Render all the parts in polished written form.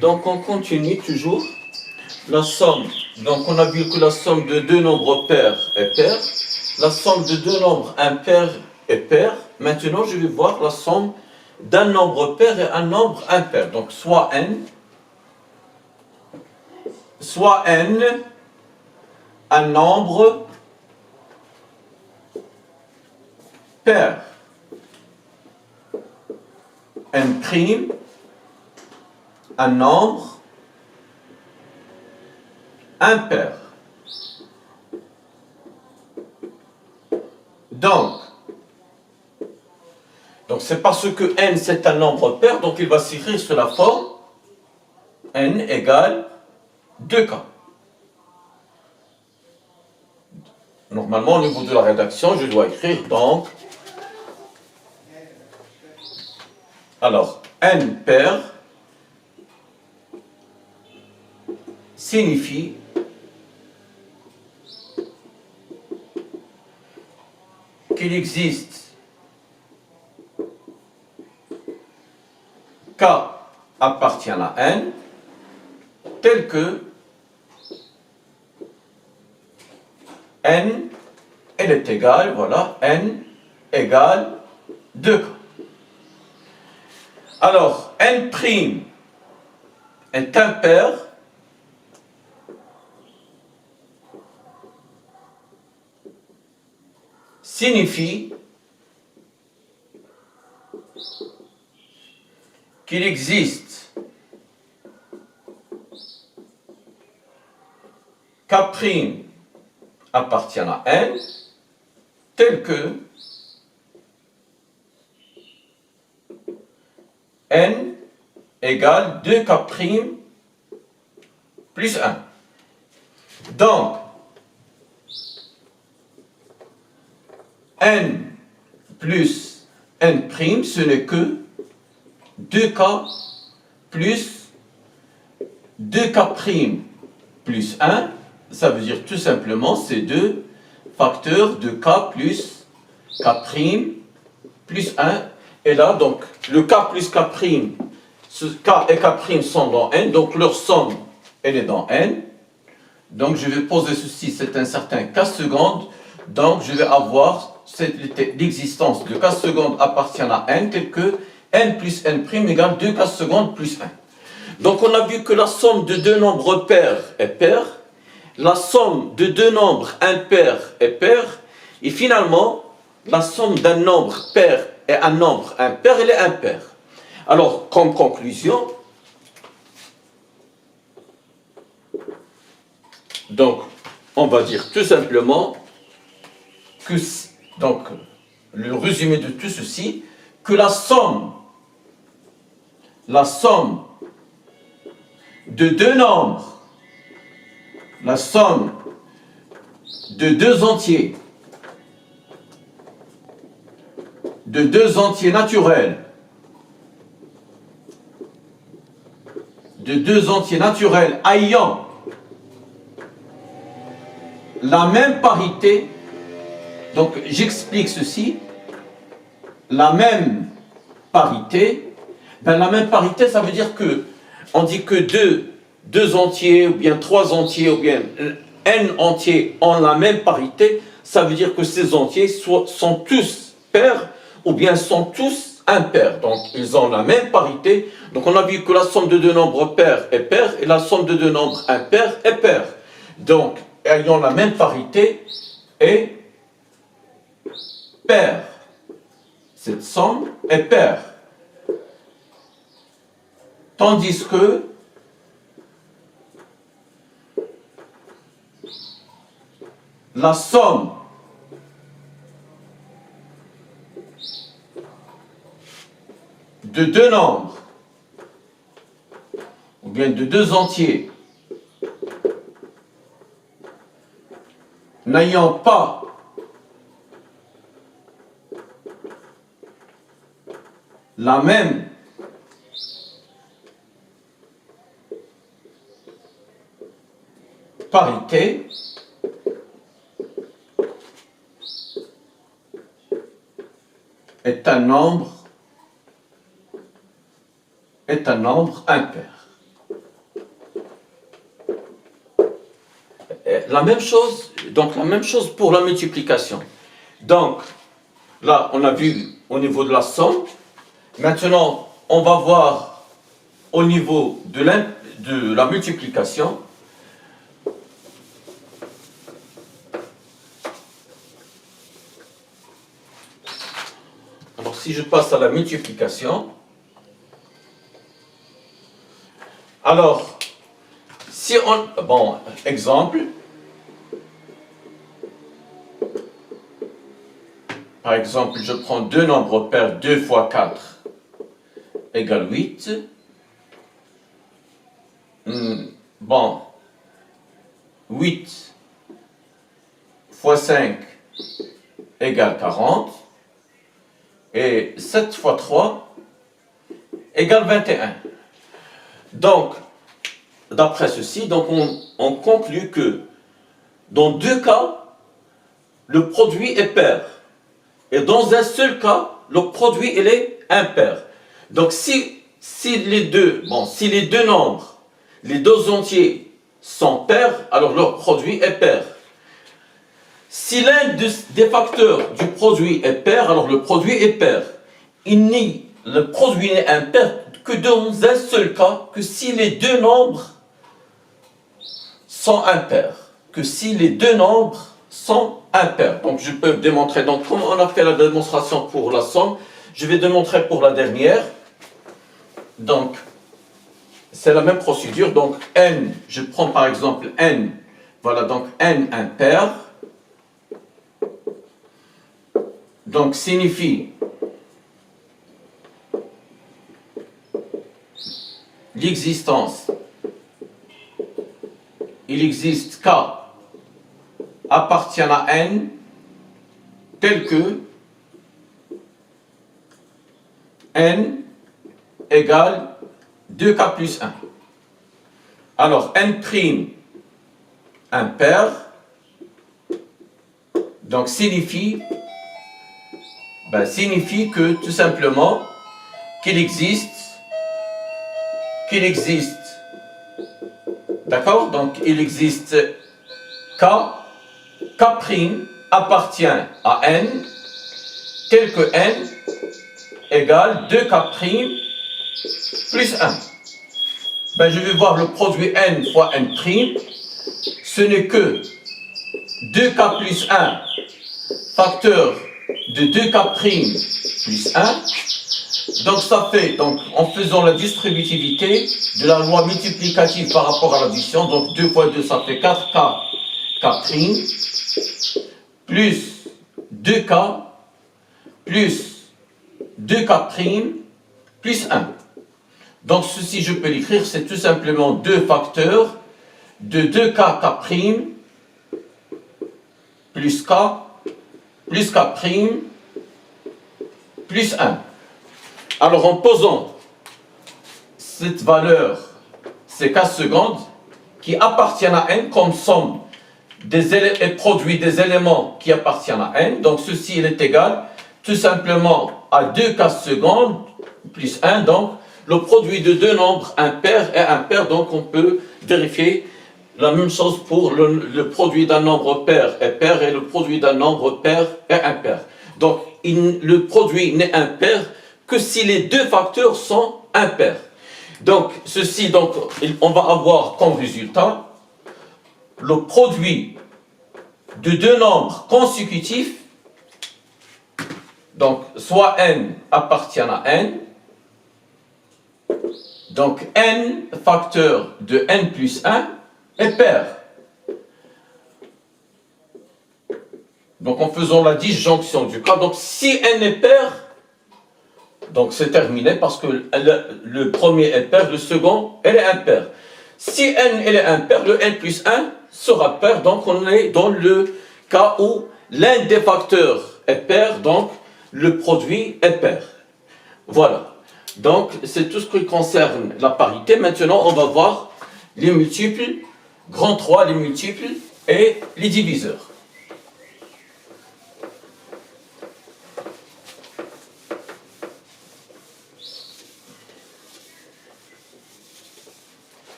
Donc on continue toujours. La somme, donc on a vu que la somme de deux nombres pairs est paire. La somme de deux nombres impairs est paire. Maintenant je vais voir la somme d'un nombre pair et un nombre impair. Donc soit n, un nombre pair. N', un nombre impair. Donc c'est parce que n c'est un nombre pair, donc il va s'écrire sous la forme n égale 2k. Normalement, au niveau de la rédaction, je dois écrire donc. Alors, n pair signifie qu'il existe k appartient à n tel que n, elle est égale, voilà, n égale 2k. Alors, n' est impair signifie qu'il existe k' appartient à n tel que n égale 2k' plus 1. Donc, n plus n', ce n'est que 2k plus 2k' plus 1, ça veut dire tout simplement c'est 2 facteurs de k plus k' plus 1. Et là, donc, le k plus k', ce k et k' sont dans n, donc leur somme, elle est dans n. Donc, je vais poser ceci, c'est un certain k seconde. Donc, je vais avoir l'existence de k seconde appartient à n, tel que n plus n' égale 2k secondes plus 1. Donc, on a vu que la somme de deux nombres pairs est paire, la somme de deux nombres impairs est paire, et finalement, la somme d'un nombre pair et un nombre impair, elle est impaire. Alors, comme conclusion, donc, on va dire tout simplement que, donc, le résumé de tout ceci, que la somme de deux nombres, la somme de deux entiers naturels, ayant la même parité, donc j'explique ceci, la même parité, ça veut dire que on dit que deux entiers, ou bien trois entiers, ou bien n entiers ont la même parité, ça veut dire que ces entiers sont tous pairs, ou bien sont tous impairs. Donc, ils ont la même parité. Donc, on a vu que la somme de deux nombres pairs est paire, et la somme de deux nombres impairs est paire. Donc, ayant la même parité est paire. Cette somme est paire. Tandis que la somme de deux nombres, ou bien de deux entiers, n'ayant pas la même parité, est un nombre impair. la même chose, donc la même chose pour la multiplication. Donc, là, on a vu au niveau de la somme. Maintenant, on va voir au niveau de la multiplication. Alors, si je passe à la multiplication, alors, si on... Bon, exemple. Par exemple, je prends deux nombres pairs, 2 fois 4 égale 8. Bon, 8 fois 5 égale 40. Et 7 fois 3 égale 21. Donc, d'après ceci, donc on conclut que dans deux cas, le produit est pair. Et dans un seul cas, le produit il est impair. Donc si les deux nombres, les deux entiers sont pairs, alors leur produit est pair. Si l'un des facteurs du produit est pair, alors le produit est pair. Le produit n'est impair que dans un seul cas, que si les deux nombres sont impairs. Que si les deux nombres sont impairs. Donc je peux démontrer, donc comme on a fait la démonstration pour la somme, je vais démontrer pour la dernière. Donc, c'est la même procédure. Donc n, je prends par exemple n, voilà, donc n impair. Donc signifie l'existence, il existe K appartient à n tel que n égale 2k plus 1. Alors n' impair, donc signifie que tout simplement qu'il existe, d'accord? Donc il existe K appartient à n tel que n égale 2k' plus 1. Je vais voir le produit n fois n', ce n'est que 2k plus 1 facteur de 2k' plus 1. Donc ça fait, en faisant la distributivité de la loi multiplicative par rapport à l'addition, donc 2 fois 2 ça fait 4k plus 2k plus 2k' plus 1. Donc ceci je peux l'écrire, c'est tout simplement 2 facteurs de 2k' plus k plus k' plus 1. Alors en posant cette valeur, ces k secondes, qui appartiennent à n comme somme et produit des éléments qui appartiennent à n, donc ceci il est égal tout simplement à 2k secondes plus 1, donc le produit de deux nombres impairs est impair, donc on peut vérifier la même chose pour le produit d'un nombre pair est pair et le produit d'un nombre pair est impair. Donc le produit n'est impair que si les deux facteurs sont impairs. Donc ceci, on va avoir comme résultat le produit de deux nombres consécutifs, donc soit n appartient à n, donc n facteur de n plus 1 est pair. Donc en faisant la disjonction du cas, donc si n est pair, donc c'est terminé parce que le premier est pair, le second elle est impair. Si n elle est impair, le n plus 1 sera pair, donc on est dans le cas où l'un des facteurs est pair, donc le produit est pair. Voilà. Donc c'est tout ce qui concerne la parité. Maintenant on va voir les multiples, grand 3, les multiples et les diviseurs.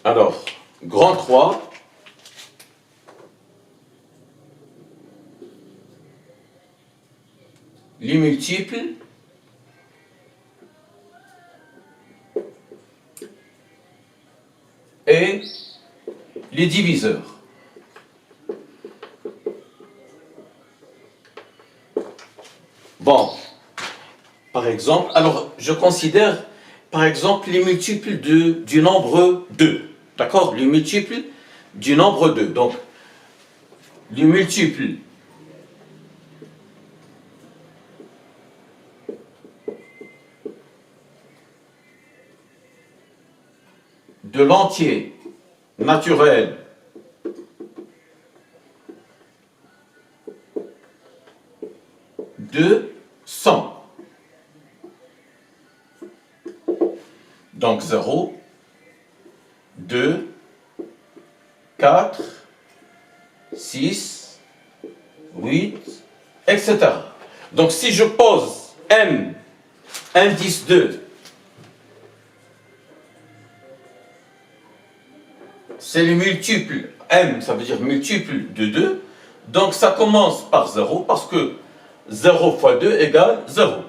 Alors, grand 3, les multiples et les diviseurs. Bon, par exemple, alors je considère par exemple les multiples du nombre 2. D'accord? Les multiples du nombre 2. Donc, les multiples de l'entier naturel de 100. Donc 0, 2, 4, 6, 8, etc. Donc si je pose m indice 2, c'est le multiple, m ça veut dire multiple de 2, donc ça commence par 0 parce que 0 fois 2 égale 0.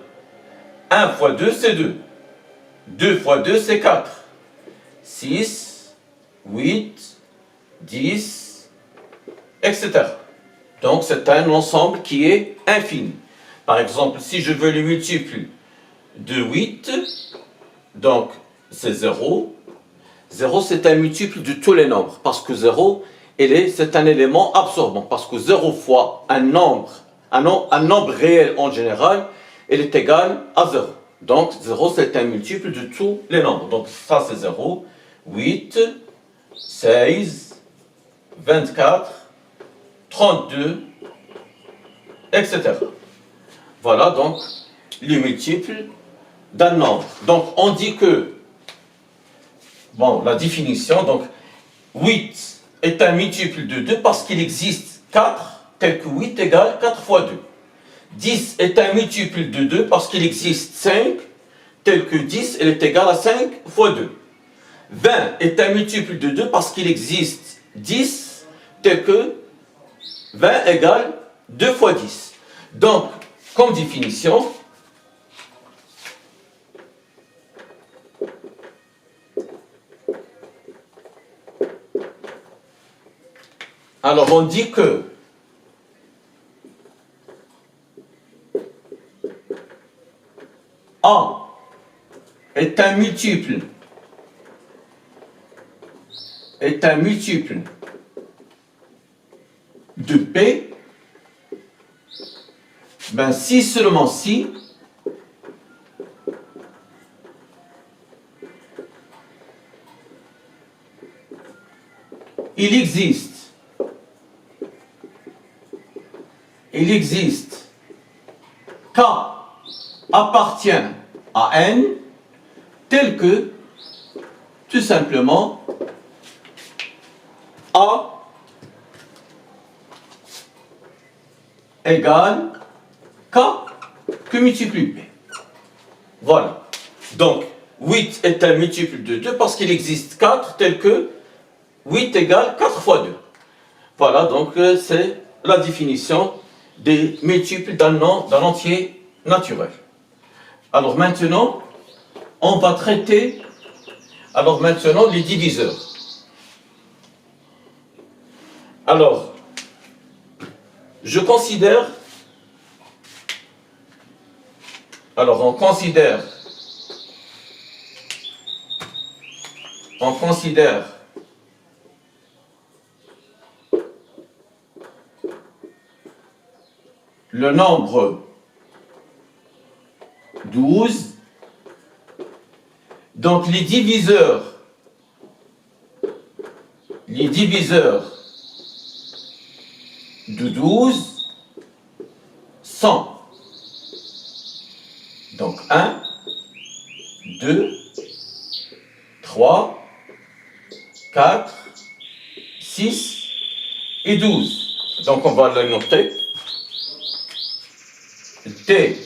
1 fois 2 c'est 2. 2 fois 2 c'est 4. 6, 8, 10, etc. Donc c'est un ensemble qui est infini. Par exemple, si je veux le multiple de 8, donc c'est 0. 0 c'est un multiple de tous les nombres, parce que 0 c'est un élément absorbant, parce que 0 fois un nombre réel en général, il est égal à 0. Donc 0 c'est un multiple de tous les nombres. Donc ça c'est 0, 8, 16, 24, 32, etc. Voilà donc les multiples d'un nombre. Donc on dit que, bon, la définition, donc 8 est un multiple de 2 parce qu'il existe 4, tel que 8 égale 4 fois 2. 10 est un multiple de 2 parce qu'il existe 5, tel que 10 elle est égale à 5 fois 2. 20 est un multiple de 2 parce qu'il existe 10, tel que 20 égale 2 fois 10. Donc, comme définition, alors on dit que A est un multiple de P, ben si seulement si il existe K appartient à N tel que tout simplement A égale K que multiplie P. Voilà. Donc 8 est un multiple de 2 parce qu'il existe 4 tel que 8 égale 4 fois 2. Voilà, donc c'est la définition des multiples d'un entier naturel. Alors maintenant, on va traiter les diviseurs. Alors, on considère le nombre 12, donc les diviseurs de 12 sont donc 1, 2, 3, 4, 6 et 12. Donc on va le noter. T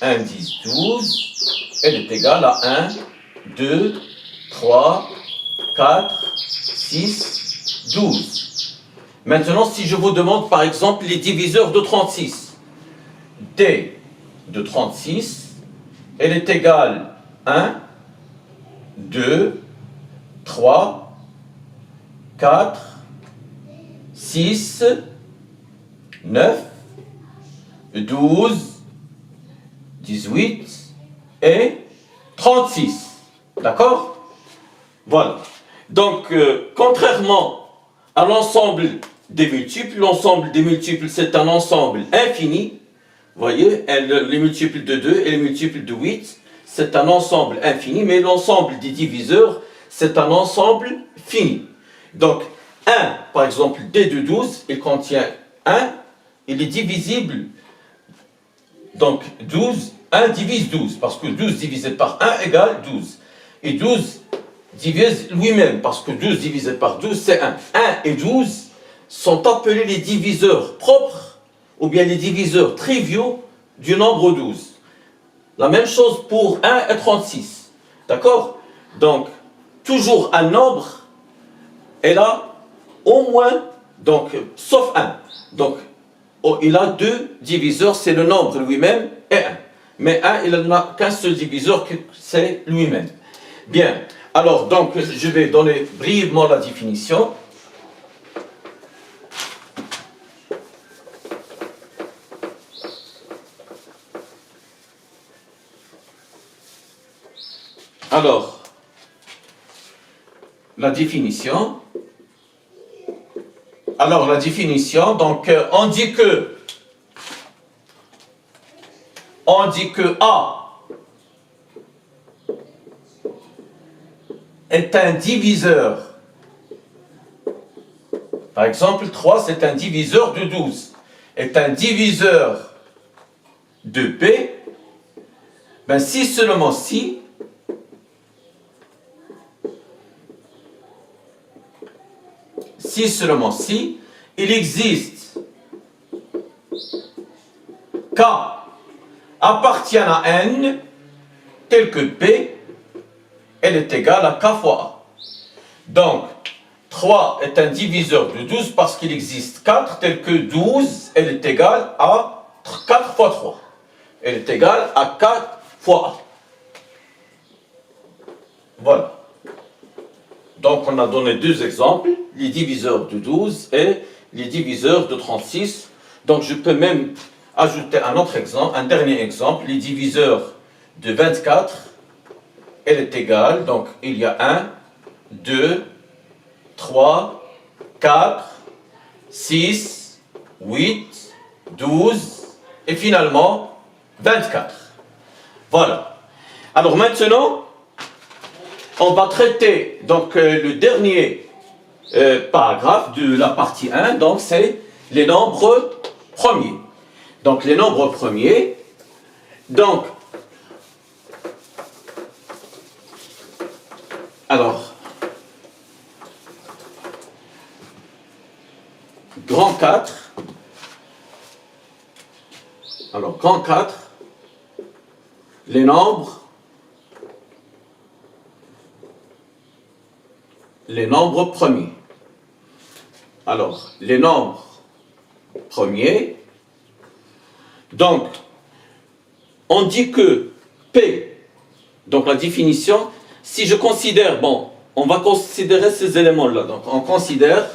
indice 12, elle est égale à 1, 2, 3, 4, 6, 12. Maintenant, si je vous demande par exemple les diviseurs de 36, D de 36, elle est égale 1, 2, 3, 4, 6, 9, 12, 18 et 36. D'accord? Voilà. Donc, contrairement à l'ensemble des multiples, c'est un ensemble infini. Vous voyez, les multiples de 2 et les multiples de 8, c'est un ensemble infini, mais l'ensemble des diviseurs, c'est un ensemble fini. Donc, 1, par exemple, D de 12, il contient 1, il est divisible. Donc, 12, 1 divise 12, parce que 12 divisé par 1 égale 12. Et 12 divise lui-même, parce que 12 divisé par 12, c'est 1. 1 et 12 sont appelés les diviseurs propres, ou bien les diviseurs triviaux du nombre 12. La même chose pour 1 et 36. D'accord? Donc, toujours un nombre est là, au moins, donc, sauf 1. Donc, il a deux diviseurs, c'est le nombre lui-même et 1. Mais 1, il n'a qu'un seul diviseur, c'est lui-même. Bien, alors, donc, je vais donner brièvement la définition. Alors, la définition. Donc, on dit que A est un diviseur. Par exemple, 3, c'est un diviseur de 12. Est un diviseur de B. Ben, si seulement si il existe K appartient à N tel que P, elle est égale à K fois A. Donc, 3 est un diviseur de 12 parce qu'il existe 4 tel que 12, elle est égale à 4 fois 3. Elle est égale à 4 fois A. Voilà. Donc, on a donné deux exemples, les diviseurs de 12 et les diviseurs de 36. Donc, je peux même ajouter un autre exemple, un dernier exemple, les diviseurs de 24, elle est égale, donc il y a 1, 2, 3, 4, 6, 8, 12 et finalement 24. Voilà. Alors maintenant, on va traiter donc le dernier paragraphe de la partie 1, donc c'est les nombres premiers. Donc les nombres premiers, donc, alors, grand 4, alors grand 4, les nombres premiers. Alors, les nombres premiers, donc, on dit que P, donc la définition, si je considère, bon, on va considérer ces éléments-là, donc on considère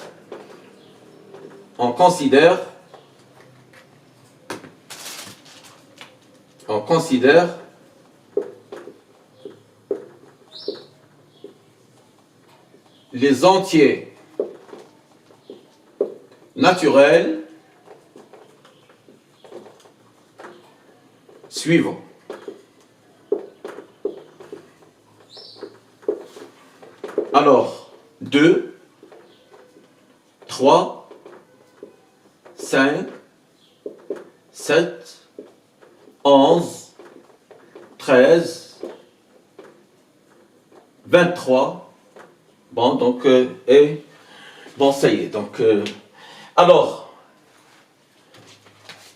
les entiers naturels suivants. Alors, 2, 3, 5, 7, 11, 13, 23. Bon, donc, bon, ça y est. Donc, alors,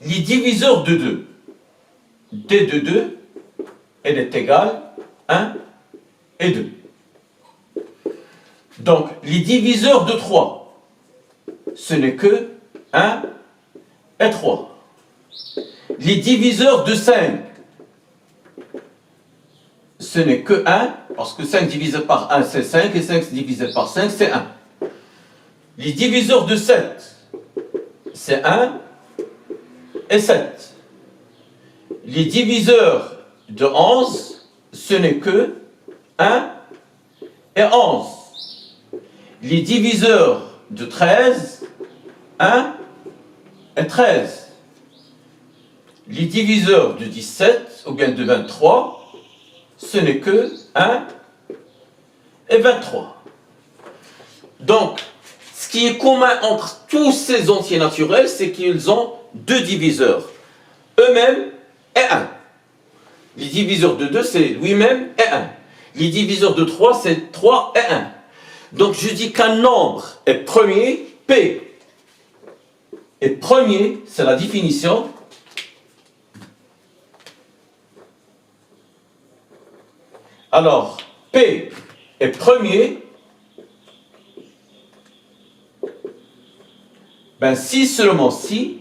les diviseurs de 2. D de 2, elle est égale 1 et 2. Donc, les diviseurs de 3, ce n'est que 1 et 3. Les diviseurs de 5, ce n'est que 1, parce que 5 divisé par 1, c'est 5, et 5 divisé par 5, c'est 1. Les diviseurs de 7, c'est 1 et 7. Les diviseurs de 11, ce n'est que 1 et 11. Les diviseurs de 13, 1 et 13. Les diviseurs de 17, ou bien de 23, ce n'est que 1 et 23. Donc, ce qui est commun entre tous ces entiers naturels, c'est qu'ils ont deux diviseurs, eux-mêmes et 1. Les diviseurs de 2, c'est lui-même et 1. Les diviseurs de 3, c'est 3 et 1. Donc, je dis qu'un nombre est premier, P est premier, c'est la définition. Alors, P est premier, ben si seulement si,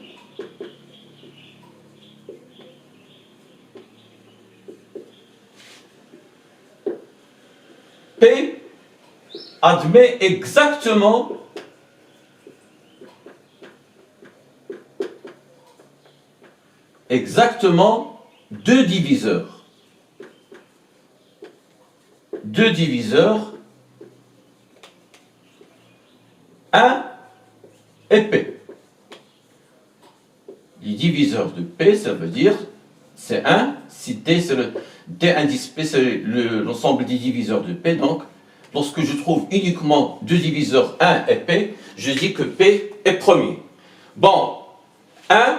P admet exactement deux diviseurs. Deux diviseurs, 1 et P. Les diviseurs de P, ça veut dire, c'est 1, si D, c'est D indice P, c'est l'ensemble des diviseurs de P, donc, lorsque je trouve uniquement deux diviseurs 1 et P, je dis que P est premier. Bon, 1,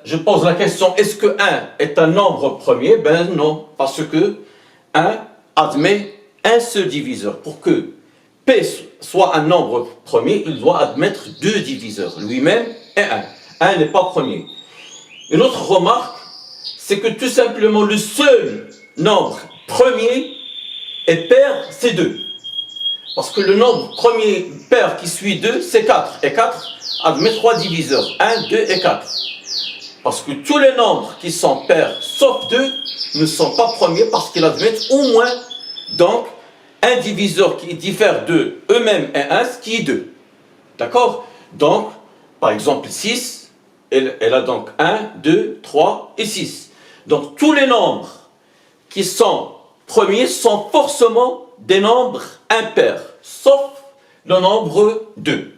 je pose la question, est-ce que 1 est un nombre premier? Ben non, parce que 1 admet un seul diviseur. Pour que P soit un nombre premier, il doit admettre deux diviseurs, lui-même et 1. 1 n'est pas premier. Une autre remarque, c'est que tout simplement le seul nombre premier et pair, c'est 2. Parce que le nombre premier pair qui suit 2, c'est 4. Et 4 admet 3 diviseurs, 1, 2 et 4. Parce que tous les nombres qui sont pairs, sauf 2, ne sont pas premiers parce qu'ils admettent au moins donc un diviseur qui diffère de eux-mêmes et 1, ce qui est 2. D'accord? Donc, par exemple, 6, elle a donc 1, 2, 3 et 6. Donc, tous les nombres qui sont premiers sont forcément des nombres impairs, sauf le nombre 2.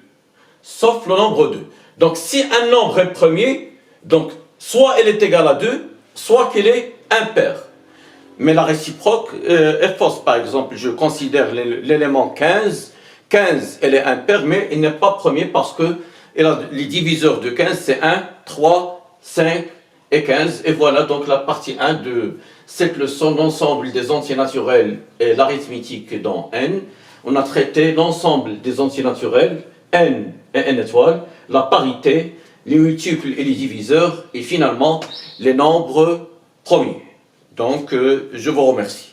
Sauf le nombre 2. Donc, si un nombre est premier, donc, soit elle est égale à 2, soit qu'elle est impaire. Mais la réciproque est fausse. Par exemple, je considère l'élément 15. 15, elle est impaire, mais il n'est pas premier parce que les diviseurs de 15, c'est 1, 3, 5 et 15. Et voilà donc la partie 1 de cette leçon, l'ensemble des entiers naturels et l'arithmétique dans N. On a traité l'ensemble des entiers naturels, N et N étoiles, la parité, les multiples et les diviseurs, et finalement les nombres premiers. Donc, je vous remercie.